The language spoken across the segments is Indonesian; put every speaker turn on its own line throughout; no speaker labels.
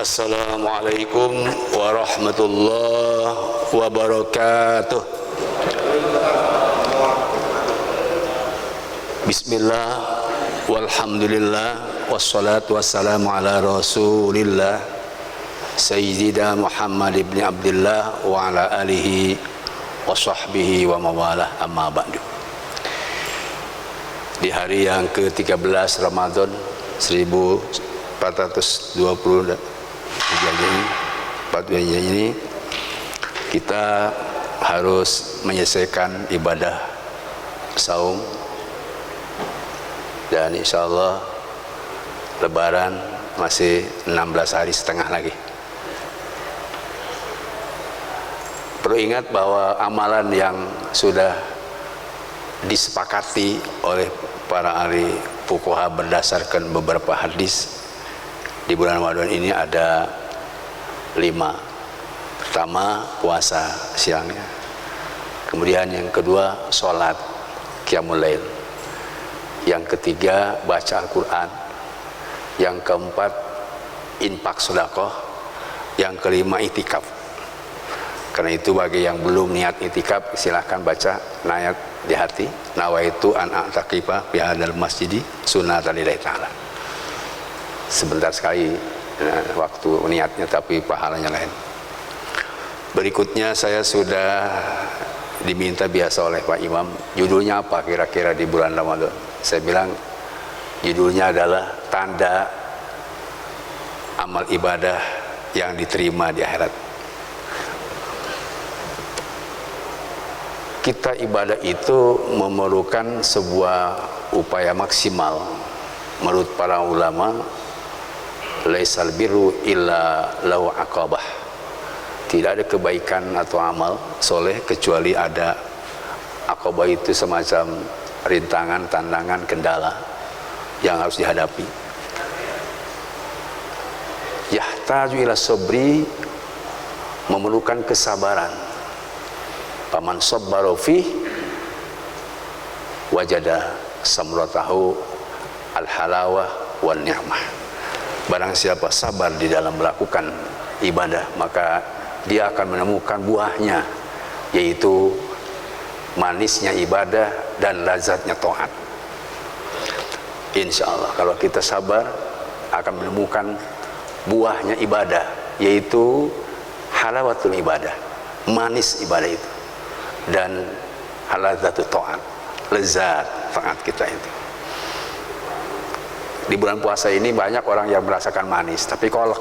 Assalamualaikum warahmatullahi wabarakatuh. Bismillah, walhamdulillah, wassalatu wassalamu ala rasulillah Sayyidina Muhammad ibn Abdullah wa ala alihi wa sahbihi wa mawalah, amma ba'du. Di hari yang ke-13 Ramadan 1420 ini kita harus menyelesaikan ibadah saum, dan insya Allah Lebaran masih 16 hari setengah lagi. Perlu ingat bahwa amalan yang sudah disepakati oleh para ahli fuqaha berdasarkan beberapa hadis di bulan Ramadan ini ada 5. Pertama, puasa siangnya. Kemudian yang kedua, sholat qiyamul lail. Yang ketiga, baca Al-Quran. Yang keempat, infak sedekah. Yang kelima, itikaf. Karena itu bagi yang belum niat itikaf, silahkan baca ayat di hati. Nawaitu an a'taqifa fi hadzal masjidi sunnatan lillahi ta'ala. Sebentar sekali waktu niatnya, tapi pahalanya lain. Berikutnya saya sudah diminta biasa oleh Pak Imam, judulnya apa kira-kira di bulan Ramadan? Saya bilang judulnya adalah tanda amal ibadah yang diterima di akhirat. Kita ibadah itu memerlukan sebuah upaya maksimal. Menurut para ulama, laisal birru illa lahu aqabah. Tidak ada kebaikan atau amal soleh kecuali ada aqabah, itu semacam rintangan, tantangan, kendala yang harus dihadapi. Yahtaju ila sabri, memerlukan kesabaran. Paman sabbara fi wajada samratahu al-halawah wan ni'mah. Barang siapa sabar di dalam melakukan ibadah, maka dia akan menemukan buahnya, yaitu manisnya ibadah dan lazatnya taat. Insya Allah kalau kita sabar akan menemukan buahnya ibadah, yaitu halawatul ibadah, manis ibadah itu, dan halazatul taat, lezat taat kita itu. Di bulan puasa ini banyak orang yang merasakan manis, tapi kolak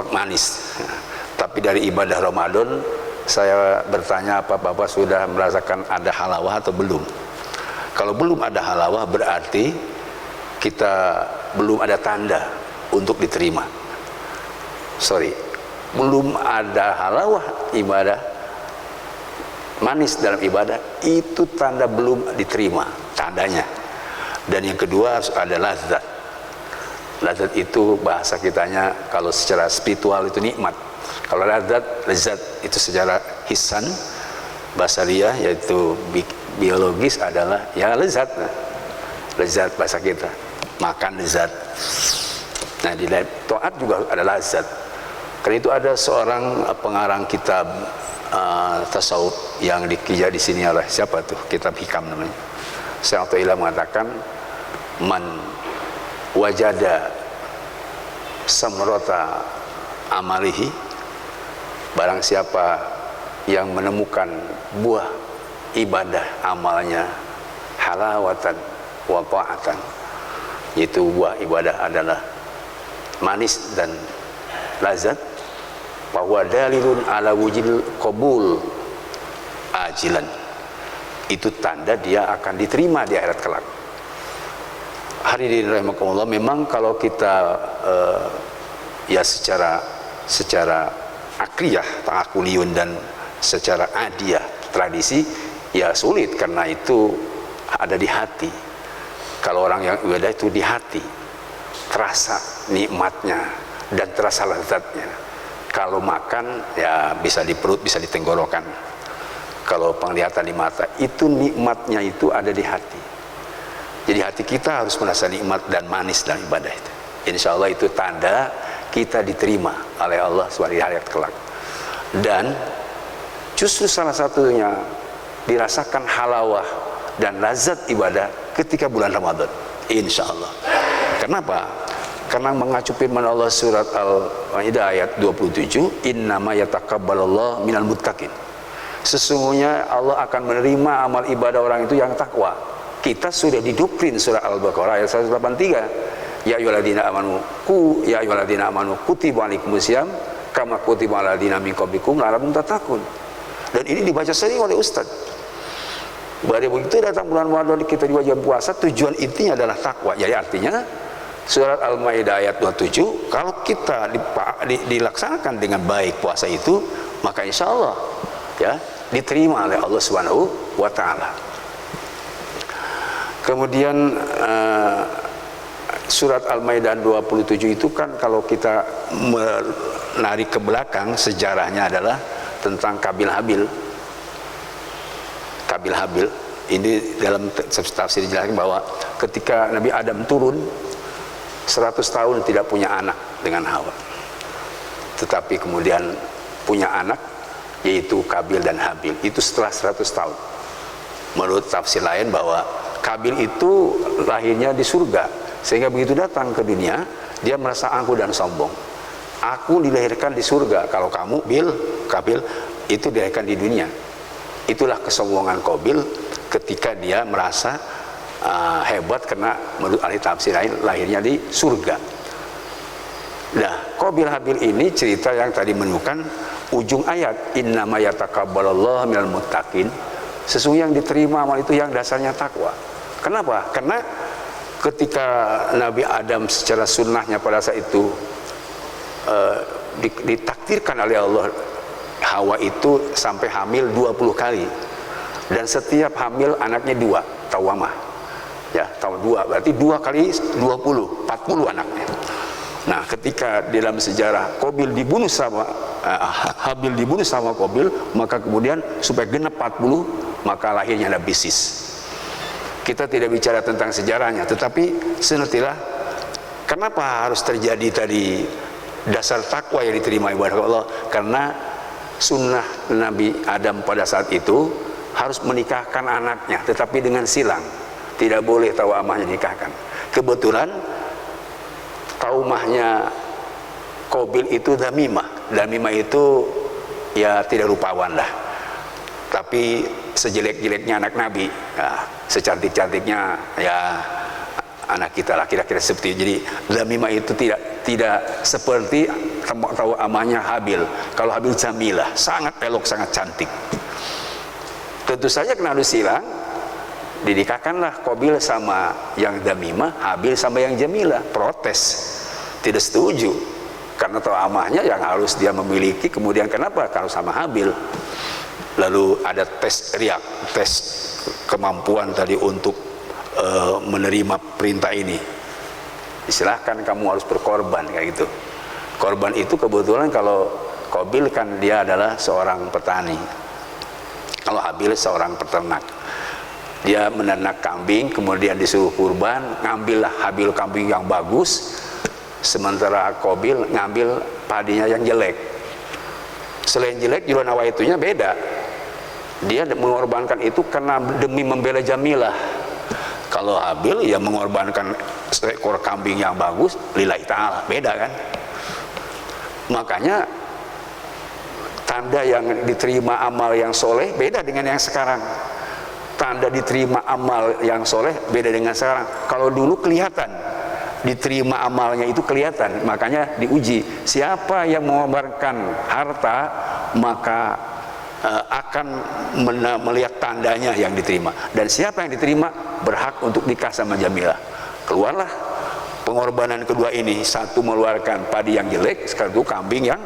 manis. Tapi dari ibadah Ramadan, saya bertanya, apa Bapak sudah merasakan ada halawah atau belum? Kalau belum ada halawah, berarti kita belum ada tanda untuk diterima. Belum ada halawah ibadah, manis dalam ibadah, itu tanda belum diterima, tandanya. Dan yang kedua harus ada lazat. Lazat itu bahasa kitanya kalau secara spiritual itu nikmat. Kalau lazat itu secara hisan, basaria yaitu biologis adalah ya lezat. Lezat bahasa kita, makan lezat. Nah di taat juga ada lazat. Karena itu ada seorang pengarang kitab tasawuf yang dikija di sini oleh siapa tuh, kitab hikam namanya. Syekh Athaillah mengatakan, man wajada samrata amalihi, barang siapa yang menemukan buah ibadah amalnya, halawatan wa ta'atan, yaitu buah ibadah adalah manis dan lazat, bahwa dalilun ala wujil qabul ajilan, itu tanda dia akan diterima di akhirat kelak. Hadirin rahimakumullah, memang kalau kita ya secara akliyah, ta'akuliyun, dan secara adiyah, tradisi, ya sulit, karena itu ada di hati. Kalau orang yang ibadah itu di hati, terasa nikmatnya dan terasa lezatnya. Kalau makan ya bisa di perut, bisa di tenggorokan. Kalau penglihatan di mata, itu nikmatnya itu ada di hati. Jadi hati kita harus merasa nikmat dan manis dalam ibadah itu. Insya Allah itu tanda kita diterima oleh Allah SWT di akhirat kelak. Dan justru salah satunya dirasakan halawah dan lazat ibadah ketika bulan Ramadan, insya Allah. Kenapa? Karena mengacu firman Allah surat Al-Maidah ayat 27, innama yataqabbalallahu minal muttaqin. Sesungguhnya Allah akan menerima amal ibadah orang itu yang takwa. Kita sudah didoktrin surah Al-Baqarah ayat 183. Ya ayyuhalladzina amanu kutiba alaikumusiyam kama kutiba alal ladzina min qablikum la'allakum tattaqun. Dan ini dibaca sering oleh ustaz. Baru begitu datang bulan Ramadan kita diwajib puasa, tujuan intinya adalah takwa. Jadi artinya surat Al-Maidah ayat 27, kalau kita dilaksanakan dengan baik puasa itu, maka insya Allah ya diterima oleh Allah Subhanahu wa Ta'ala. Kemudian surat Al-Maidah 27 itu kan kalau kita menarik ke belakang, sejarahnya adalah tentang Kabil Habil. Kabil Habil ini dalam tafsir dijelaskan bahwa ketika Nabi Adam turun 100 tahun tidak punya anak dengan Hawa, tetapi kemudian punya anak yaitu Kabil dan Habil, itu setelah 100 tahun. Menurut tafsir lain bahwa Kabil itu lahirnya di surga, sehingga begitu datang ke dunia dia merasa angkuh dan sombong. Aku dilahirkan di surga, kalau kamu Kabil itu dilahirkan di dunia. Itulah kesombongan Qabil ketika dia merasa hebat karena menurut ahli tafsir lain lahirnya di surga. Nah, Qabil Habil ini cerita yang tadi menunjukkan ujung ayat innama yataqabbalallahu minal muttaqin. Sesungguhnya yang diterima amal itu yang dasarnya takwa. Kenapa? Karena ketika Nabi Adam secara sunnahnya pada saat itu ditakdirkan oleh Allah, Hawa itu sampai hamil 20 kali, dan setiap hamil anaknya 2, tawamah ya, tahun 2 berarti 2 kali 20, 40 anaknya. Nah, ketika di dalam sejarah Qabil dibunuh sama Habil dibunuh sama Qabil, maka kemudian supaya genap 40, maka lahirnya Nabi Sis. Kita tidak bicara tentang sejarahnya, tetapi senetilah kenapa harus terjadi tadi dasar takwa yang diterima ibadah Allah. Karena sunnah Nabi Adam pada saat itu harus menikahkan anaknya, tetapi dengan silang, tidak boleh tawamahnya nikahkan. Kebetulan taumahnya Qabil itu Damimah. Damimah itu ya tidak rupawan lah, tapi sejelek-jeleknya anak Nabi, ya, secantik-cantiknya ya anak kita lah, kira-kira seperti itu. Jadi Damimah itu tidak seperti amahnya Habil. Kalau Habil Jamilah, sangat elok, sangat cantik. Tentu saja kena harus silang, dinikahkanlah Qabil sama yang Damimah, Habil sama yang Jamilah. Protes, tidak setuju, karena tahu amahnya yang harus dia memiliki. Kemudian kenapa kalau sama Habil? Lalu ada tes riak, tes kemampuan tadi untuk menerima perintah ini. Silahkan kamu harus berkorban, kayak gitu. Korban itu kebetulan kalau Qabil kan dia adalah seorang petani, kalau Habil seorang peternak. Dia menernak kambing, kemudian disuruh kurban, ngambillah Habil kambing yang bagus, sementara Qabil ngambil padinya yang jelek. Selain jelek juga nawaitunya beda. Dia mengorbankan itu karena demi membela Jamilah. Kalau Habil ya mengorbankan seekor kambing yang bagus lillahi ta'ala, beda kan. Makanya tanda yang diterima amal yang soleh beda dengan yang sekarang. Tanda diterima amal yang soleh beda dengan sekarang. Kalau dulu kelihatan diterima amalnya itu kelihatan, makanya diuji. Siapa yang mengorbankan harta maka akan melihat tandanya yang diterima, dan siapa yang diterima berhak untuk nikah sama Jamilah. Keluarlah pengorbanan kedua ini, satu mengeluarkan padi yang jelek, satu kambing yang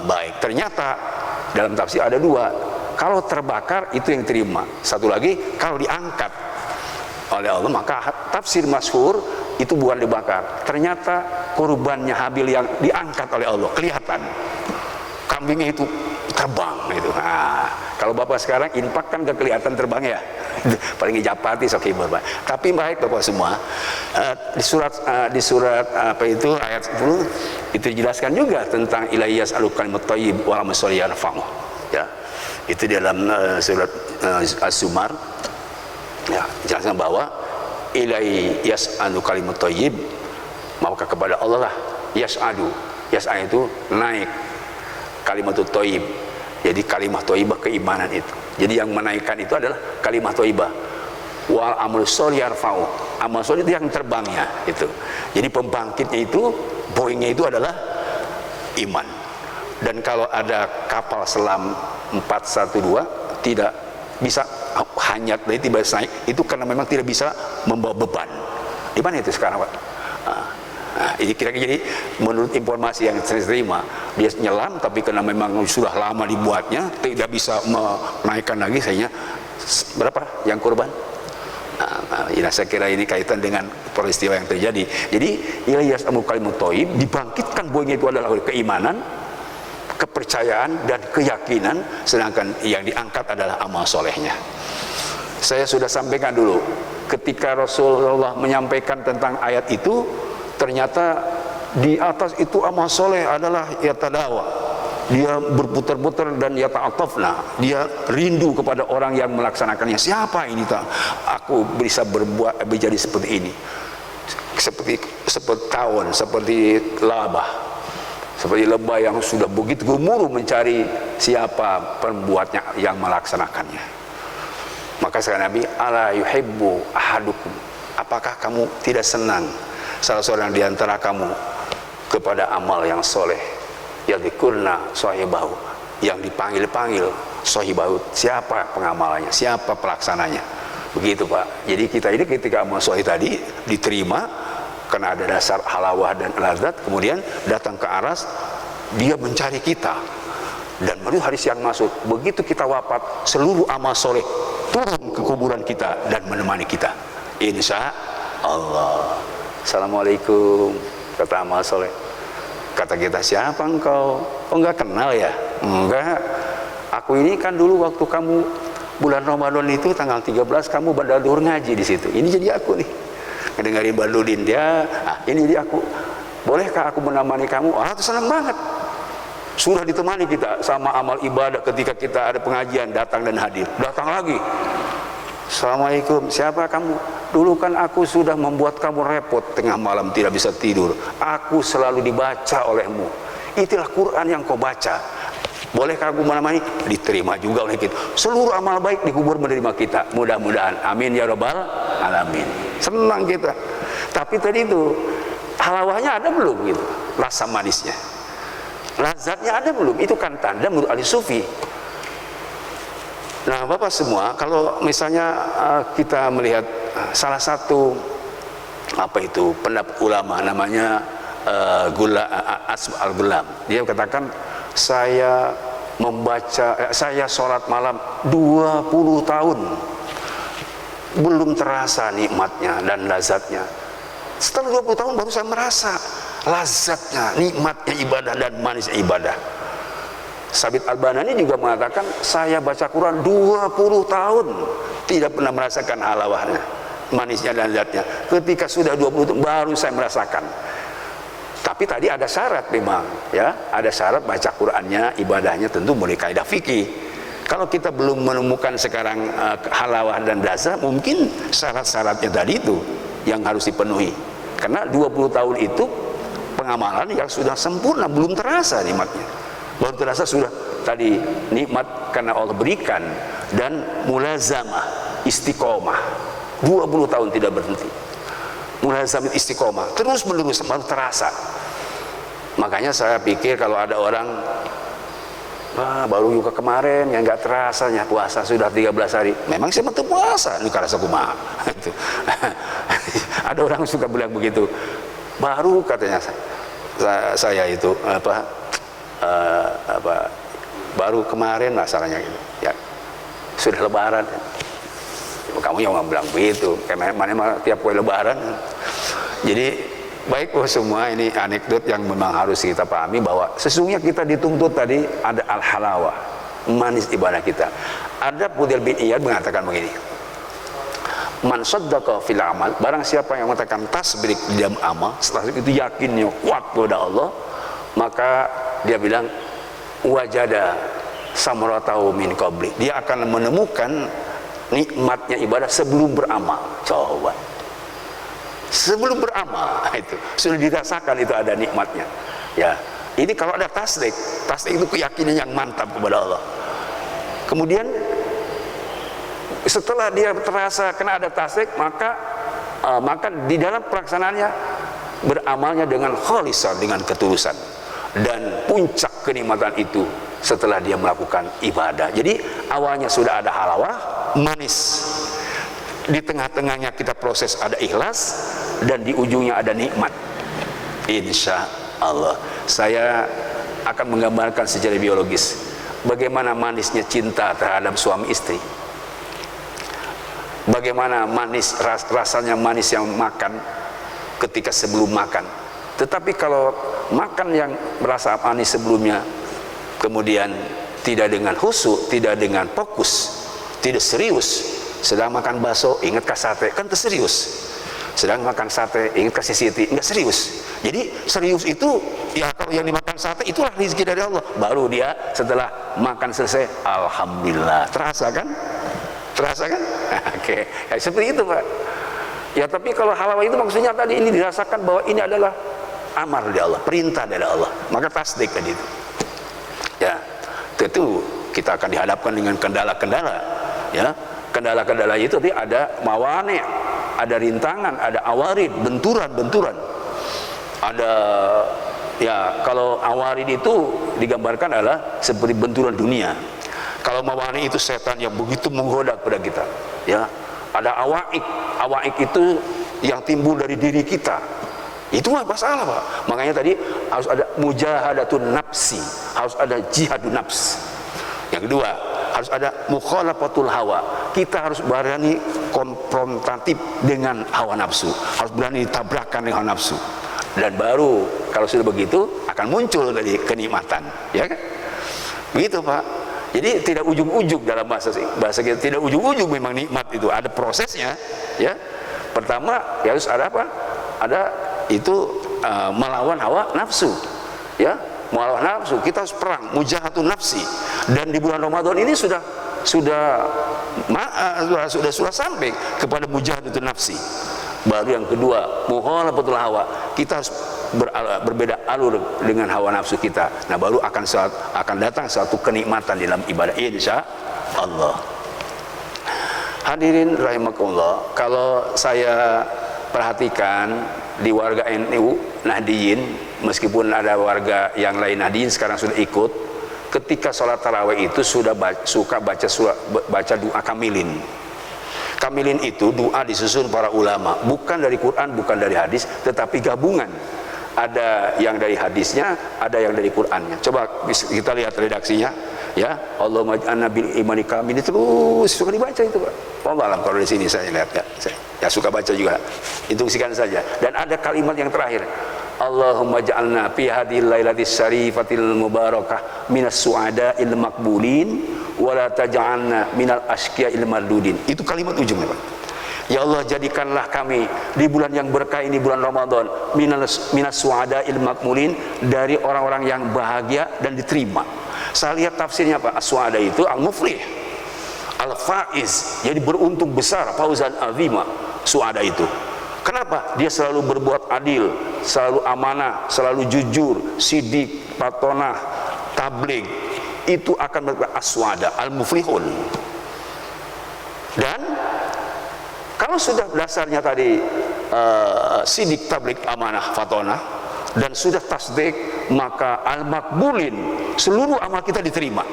baik. Ternyata dalam tafsir ada dua, kalau terbakar itu yang diterima, satu lagi kalau diangkat oleh Allah, maka tafsir masyhur itu bukan dibakar, ternyata korbannya Habil yang diangkat oleh Allah, kelihatan kambingnya itu terbang gitu. Nah, kalau bapak sekarang infak kan gak kelihatan terbang ya, paling japati sok hibur. Tapi baik bapak semua, di surat apa itu ayat 10, Itu dijelaskan juga tentang ilaihi yas'alu kalimat thayyib wa amal shalih yarfa'u. Ya. Itu dalam surat Az-Zumar. Ya, jelaskan bahwa ilaihi yas'alu kalimat thayyib, maka kepada Allah lah yas'adu. Yas'adu itu naik. Kalimat thayyib. Jadi kalimah thayyibah keimanan itu. Jadi yang menaikkan itu adalah kalimah thayyibah. Wal amal shalih yarfa'u. Amal shalih itu yang terbangnya itu. Jadi pembangkitnya itu, Boeingnya itu adalah iman. Dan kalau ada kapal selam 412 tidak bisa hanyut, tidak bisa naik, itu karena memang tidak bisa membawa beban. Di mana itu sekarang, Pak? Nah, ini kira-kira, jadi menurut informasi yang saya terima, dia nyelam tapi karena memang sudah lama dibuatnya, tidak bisa menaikkan lagi. Sayangnya berapa yang korban? Ya, saya kira ini kaitan dengan peristiwa yang terjadi. Jadi ilaihi yas'alu kalimat thayyib, dibangkitkan Boeing itu adalah keimanan, kepercayaan dan keyakinan, sedangkan yang diangkat adalah amal solehnya. Saya sudah sampaikan dulu, ketika Rasulullah menyampaikan tentang ayat itu, ternyata di atas itu amal soleh adalah yatadawa, dia berputar-putar dan yata'atafna, dia rindu kepada orang yang melaksanakannya. Siapa ini tak? Aku bisa berbuat menjadi seperti ini, seperti tawon, seperti labah, seperti lebah yang sudah begitu gemuruh mencari siapa pembuatnya yang melaksanakannya. Maka sekali Nabi, ala yuhibbu ahadukum, apakah kamu tidak senang salah seorang di antara kamu kepada amal yang soleh, yadhikurna sahibahu, yang dipanggil-panggil sahibahu, siapa pengamalannya, siapa pelaksananya. Begitu Pak. Jadi kita ini ketika amal soleh tadi diterima karena ada dasar halawah dan lazat, kemudian datang ke aras, dia mencari kita, dan menuju hari siang masuk. Begitu kita wafat, seluruh amal soleh turun ke kuburan kita dan menemani kita, insya Allah. Assalamualaikum, kata amal soleh. Kata kita, siapa engkau? Oh, enggak kenal ya? Enggak, aku ini kan dulu waktu kamu bulan Ramadan itu tanggal 13 kamu pada duhur ngaji di situ. Ini jadi aku nih, ngedengerin Badudin dia. Ini dia aku. Bolehkah aku menemani kamu? Itu senang banget. Sudah ditemani kita sama amal ibadah. Ketika kita ada pengajian, datang dan hadir. Datang lagi. Assalamualaikum, siapa kamu? Dulu kan aku sudah membuat kamu repot, tengah malam tidak bisa tidur. Aku selalu dibaca olehmu. Itulah Quran yang kau baca. Bolehkah aku menemani? Diterima juga oleh kita. Seluruh amal baik dikubur menerima kita. Mudah-mudahan. Amin ya rabbal alamin. Senang kita. Tapi tadi itu halawahnya ada belum gitu? Rasa manisnya, lazatnya ada belum? Itu kan tanda menurut ahli sufi. Nah Bapak semua, kalau misalnya kita melihat salah satu pendapat ulama namanya Asma al-Ghulam, dia katakan, saya membaca, saya sholat malam 20 tahun belum terasa nikmatnya dan lazatnya. Setelah 20 tahun baru saya merasa lazatnya, nikmatnya ibadah dan manisnya ibadah. Sabit Al-Banani juga mengatakan, saya baca Quran 20 tahun tidak pernah merasakan halawahnya, manisnya dan lazatnya. Ketika sudah 20 tahun baru saya merasakan. Tapi tadi ada syarat memang, ya, ada syarat baca Qurannya, ibadahnya tentu mulai kaidah fikih. Kalau kita belum menemukan sekarang halawah dan lazat, mungkin syarat-syaratnya tadi itu yang harus dipenuhi. Karena 20 tahun itu pengamalan yang sudah sempurna, belum terasa nikmatnya. Baru terasa sudah tadi nikmat karena Allah berikan, dan mulazamah, istiqomah. 20 tahun tidak berhenti. Mulazamah istiqomah, terus menerus baru terasa. Makanya saya pikir kalau ada orang baru juga kemarin yang nggak terasanya puasa sudah 13 hari, memang saya betul puasa, ini karasa kumaha. Ada orang suka bilang begitu, baru katanya saya itu baru kemarin masalahnya gitu, ya sudah lebaran. Kamu yang bilang begitu, kayak mana tiap kue lebaran. Jadi baik semua, ini anekdot yang memang harus kita pahami, bahwa sesungguhnya kita dituntut tadi ada al-halawah, manis ibadah kita. Ada Fudail bin Iyad mengatakan begini, man saddaqa fil amal, barang siapa yang mengatakan tasbik di dalam amal, setelah itu yakinnya kuat kepada Allah, maka dia bilang wajada samratahu min qabli, dia akan menemukan nikmatnya ibadah sebelum beramal. Coba, sebelum beramal itu sudah dirasakan, itu ada nikmatnya. Ya, ini kalau ada tasdik itu keyakinan yang mantap kepada Allah. Kemudian setelah dia terasa kena ada tasdik, maka di dalam pelaksanaannya beramalnya dengan khalisah, dengan ketulusan, dan puncak kenikmatan itu setelah dia melakukan ibadah. Jadi awalnya sudah ada halawah manis, di tengah-tengahnya kita proses ada ikhlas, dan di ujungnya ada nikmat. Insya Allah saya akan menggambarkan secara biologis bagaimana manisnya cinta terhadap suami istri, bagaimana manis rasanya manis yang makan ketika sebelum makan. Tetapi kalau makan yang merasa manis sebelumnya, kemudian tidak dengan khusyuk, tidak dengan fokus, tidak serius. Sedang makan bakso ingat ke sate, kan terserius. Sedang makan sate ingat kasih siti, enggak serius. Jadi serius itu ya kalau yang dimakan sate itulah rezeki dari Allah. Baru dia setelah makan selesai, alhamdulillah. Terasa kan? Terasa kan? Oke, ya, seperti itu Pak. Ya, tapi kalau halawah itu maksudnya tadi ini dirasakan bahwa ini adalah amar dari Allah, perintah dari Allah, maka tasdik tadi itu. Ya, tentu kita akan dihadapkan dengan kendala-kendala. Ya, kendala-kendala itu tadi ada mawani, ada rintangan, ada awarid, benturan-benturan. Ada, ya kalau awarid itu digambarkan adalah seperti benturan dunia. Kalau mawani itu setan yang begitu menggoda kepada kita. Ya, ada awaik itu yang timbul dari diri kita. Itu mah masalah Pak. Makanya tadi harus ada mujahadatun nafsi, harus ada jihadun nafs. Yang kedua, harus ada mukhalafatul hawa. Kita harus berani konfrontatif dengan hawa nafsu, harus berani tabrakan dengan hawa nafsu. Dan baru kalau sudah begitu akan muncul dari kenikmatan, ya kan? Begitu Pak. Jadi tidak ujung-ujung dalam bahasa kita, tidak ujung-ujung memang nikmat itu, ada prosesnya, ya. Pertama ya harus ada apa? Ada itu melawan hawa nafsu, ya, melawan nafsu. Kita harus perang, mujahatun nafsi. Dan di bulan Ramadan ini sudah sampai kepada mujahatun nafsi. Baru yang kedua, mukhalafatul hawa. Kita harus berbeda alur dengan hawa nafsu kita. Nah, baru akan datang suatu kenikmatan dalam ibadah, insya Allah. Hadirin rahimakumullah, kalau saya perhatikan di warga NU Nahdiyin, meskipun ada warga yang lain Nahdiyin sekarang sudah ikut, ketika sholat tarawih itu sudah suka baca doa kamilin. Kamilin itu doa disusun para ulama, bukan dari Quran, bukan dari hadis, tetapi gabungan. Ada yang dari hadisnya, ada yang dari Qurannya. Coba kita lihat redaksinya, ya. Allahumma ij'alna bil imani kamil, terus suka dibaca itu Pak. Allah alam kalau di sini saya lihat ya suka baca juga. Itu sikan saja. Dan ada kalimat yang terakhir, Allahumma ij'alna fi hadhil lailatis syarifatil mubarakah minas su'ada'il maqbulin wa la taj'alna minal asqiya'il mardudin. Itu kalimat ujungnya Pak. Ya Allah, jadikanlah kami di bulan yang berkah ini, bulan Ramadan, minas su'ada'il maqbulin, dari orang-orang yang bahagia dan diterima. Saya lihat tafsirnya Pak, as-su'ada itu al-muflih, al-faiz, jadi beruntung besar, fauzan azima. Su'ada itu kenapa? Dia selalu berbuat adil, selalu amanah, selalu jujur, sidik, patonah, tabligh. Itu akan berbuat as-su'ada, al-muflihun. Dan kalau sudah dasarnya tadi sidik, tabligh, amanah, fatonah, dan sudah tasdik, maka al-makbulin, seluruh amal kita diterima.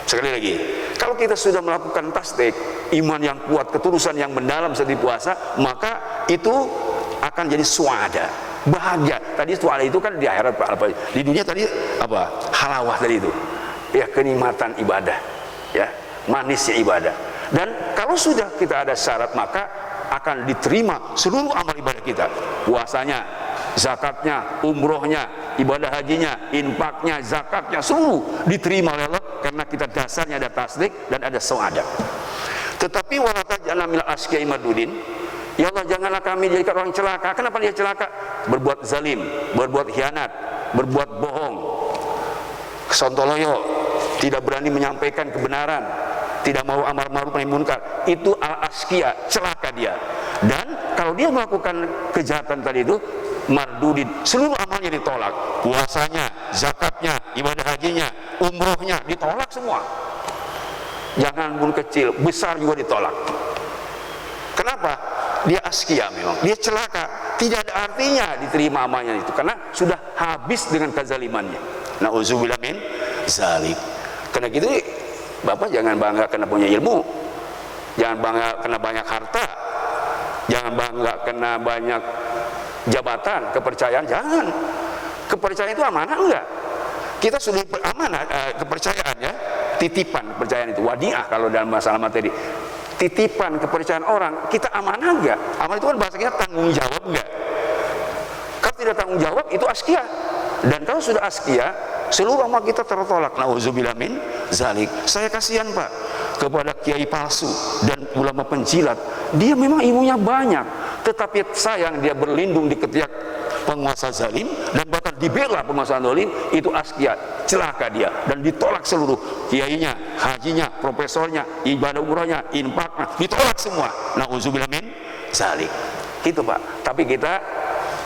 Sekali lagi, kalau kita sudah melakukan tasdik, iman yang kuat, ketulusan yang mendalam saat puasa, maka itu akan jadi suada, bahagia. Tadi suada itu kan di akhirat apa? Di dunia tadi apa? Halawah tadi itu, ya, kenikmatan ibadah, ya, manisnya ibadah. Dan kalau sudah kita ada syarat, maka akan diterima seluruh amal ibadah kita, puasanya, zakatnya, umrohnya, ibadah hajinya, infaknya, zakatnya, seluruh diterima oleh Allah karena kita dasarnya ada tasdik dan ada suada. Tetapi wala taj'alna minal asqiya'i mardudin, Ya Allah, janganlah kami jadikan orang celaka. Kenapa dia celaka? Berbuat zalim, berbuat khianat, berbuat bohong, sontoloyo, tidak berani menyampaikan kebenaran, tidak mau amar ma'ruf nahi munkar. Itu al-askia, celaka dia. Dan kalau dia melakukan kejahatan tadi itu, mardudin, seluruh amalnya ditolak. Puasanya, zakatnya, ibadah hajinya, umrohnya ditolak semua. Jangan pun kecil, besar juga ditolak. Kenapa? Dia askia memang, dia celaka, tidak ada artinya diterima amalnya itu, karena sudah habis dengan kezalimannya. Na'udzubillah min zalik. Karena gitu, Bapak jangan bangga karena punya ilmu, jangan bangga karena banyak harta, jangan bangga karena banyak jabatan, kepercayaan. Jangan. Kepercayaan itu amanah enggak? Kita sudah amanah, kepercayaan ya, titipan kepercayaan itu, wadiah kalau dalam masalah materi. Titipan kepercayaan orang, kita amanah enggak? Amanah itu kan bahasa kita tanggung jawab enggak? Kalau tidak tanggung jawab, itu askia. Dan kalau sudah askia, seluruh amal kita tertolak. Nauzubillah min zalik. Saya kasihan Pak kepada kiai palsu dan ulama penjilat. Dia memang ilmunya banyak, tetapi sayang dia berlindung di ketiak penguasa zalim dan bahkan dibela penguasa zalim. Itu askia, celaka dia, dan ditolak seluruh kiainya, hajinya, profesornya, ibadah umrohnya, infaknya, ditolak semua. Nauzubillah min zalik. Gitu Pak. Tapi kita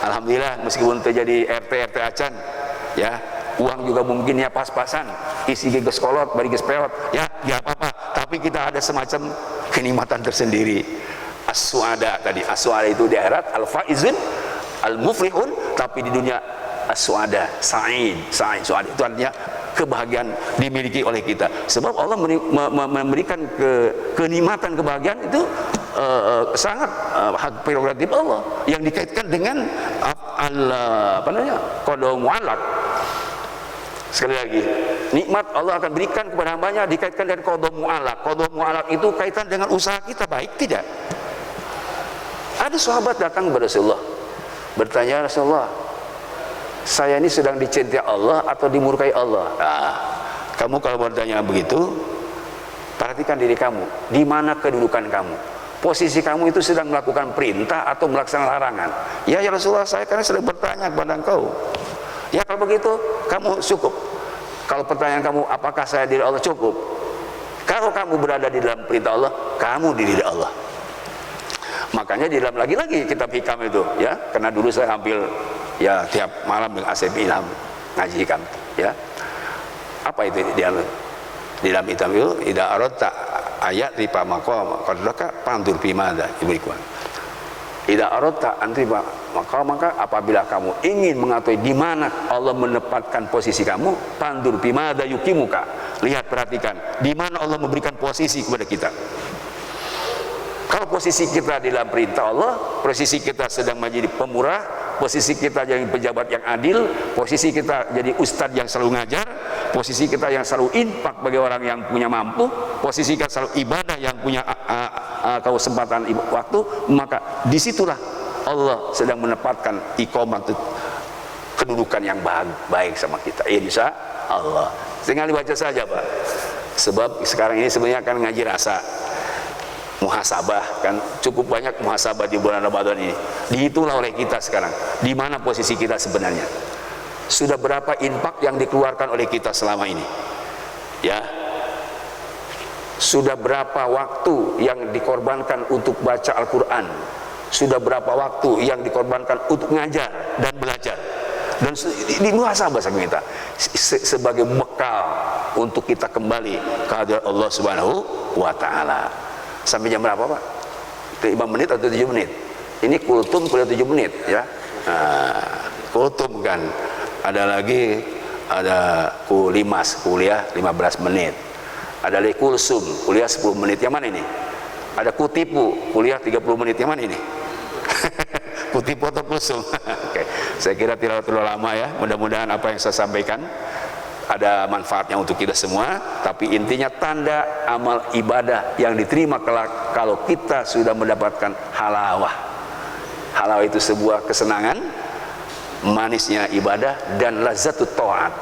alhamdulillah, meskipun terjadi RT acan ya, uang juga mungkin ya pas-pasan, isi geges kolot, bari geges peot ya, ya apa-apa, tapi kita ada semacam kenikmatan tersendiri. As-suada tadi, as-suada itu di akhirat, al-faizun, al-muflihun, tapi di dunia as-suada, sa'id, suada itu artinya kebahagiaan dimiliki oleh kita. Sebab Allah memberikan kenikmatan, kebahagiaan itu sangat hak prerogatif Allah yang dikaitkan dengan qada mu'allaq. Sekali lagi, nikmat Allah akan berikan kepada hambanya dikaitkan dengan qada mu'allaq. Qada mu'allaq itu kaitan dengan usaha kita, baik tidak? Ada sahabat datang kepada Rasulullah bertanya, Rasulullah, saya ini sedang dicintai Allah atau dimurkai Allah? Nah, kamu kalau bertanya begitu, perhatikan diri kamu, di mana kedudukan kamu, posisi kamu itu sedang melakukan perintah atau melaksanakan larangan. Ya Rasulullah, saya karena sedang bertanya kepada engkau. Ya kalau begitu, kamu cukup. Kalau pertanyaan kamu, apakah saya diri Allah, cukup. Kalau kamu berada di dalam perintah Allah, kamu di diri Allah. Makanya di dalam lagi-lagi kitab hikam itu ya, karena dulu saya hampir ya tiap malam dengan Asep Ilham ngaji hikam ya. Apa itu di dalam hikam itu? Idza aradta ayat ripa maqam qadraka pandur bimada ibrikwan. Idza aradta antriba maka apabila kamu ingin mengetahui di mana Allah menempatkan posisi kamu, pandur bimada yukimuka. Lihat, perhatikan di mana Allah memberikan posisi kepada kita. Kalau posisi kita di dalam perintah Allah, posisi kita sedang menjadi pemurah, posisi kita jadi pejabat yang adil, posisi kita jadi ustadz yang selalu ngajar, posisi kita yang selalu infak bagi orang yang punya mampu, posisi kita selalu ibadah yang punya kesempatan waktu, maka disitulah Allah sedang menempatkan iqamah, kedudukan yang baik sama kita, insya Allah. Tinggal dibaca saja Pak, sebab sekarang ini sebenarnya akan ngaji rasa muhasabah, kan cukup banyak muhasabah di bulan Ramadan ini. Dihitunglah oleh kita sekarang di mana posisi kita sebenarnya. Sudah berapa infak yang dikeluarkan oleh kita selama ini? Ya. Sudah berapa waktu yang dikorbankan untuk baca Al-Qur'an? Sudah berapa waktu yang dikorbankan untuk ngajar dan belajar? Dan di muhasabah sama kita sebagai bekal untuk kita kembali ke hadirat Allah Subhanahu wa taala. Sampai jam berapa Pak? 5 menit atau 7 menit? Ini kultum kuliah 7 menit ya. Nah, kultum kan. Ada lagi, ada kulimas, kuliah 15 menit. Ada lagi kulsum, kuliah 10 menit. Yang mana ini? Ada kutipu, kuliah 30 menit. Yang mana ini? Kutipu atau kulsum? Oke. Saya kira tidak terlalu lama ya. Mudah-mudahan apa yang saya sampaikan ada manfaatnya untuk kita semua. Tapi intinya tanda amal ibadah yang diterima kelak kalau kita sudah mendapatkan halawah. Halawah itu sebuah kesenangan, manisnya ibadah, dan lazatut ta'at.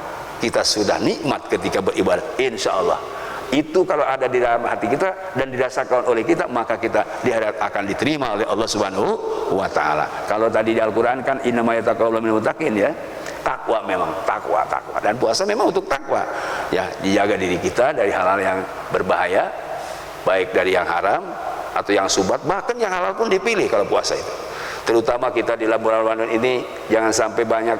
Kita sudah nikmat ketika beribadah, insya Allah. Itu kalau ada di dalam hati kita dan dirasakan oleh kita, maka kita akan diterima oleh Allah Subhanahu wa taala. Kalau tadi di Al-Qur'an kan innama yataqabbalu minal muttaqin ya. Takwa memang, takwa. Dan puasa memang untuk takwa. Ya, dijaga diri kita dari hal-hal yang berbahaya, baik dari yang haram atau yang subat, bahkan yang halal pun dipilih kalau puasa itu. Terutama kita di bulan Ramadan ini jangan sampai banyak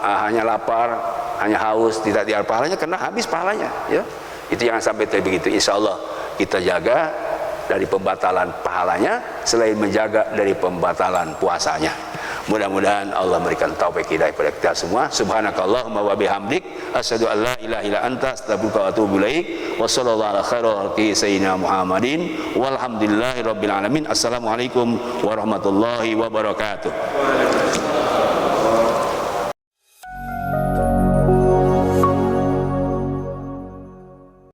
hanya lapar, hanya haus, tidak diar pahalanya karena habis pahalanya ya. Itu jangan sampai begitu. Insya Allah kita jaga dari pembatalan pahalanya selain menjaga dari pembatalan puasanya. Mudah-mudahan Allah memberikan taufik hidayah kepada kita semua. Subhanakallahumma wa bihamdik asyhadu an la ilaha illa anta astaghfiruka wa atubu ilaik. Wa sallallahu ala khairil khalqi sayyidina Muhammadin walhamdulillahi rabbil alamin. Assalamualaikum warahmatullahi wabarakatuh.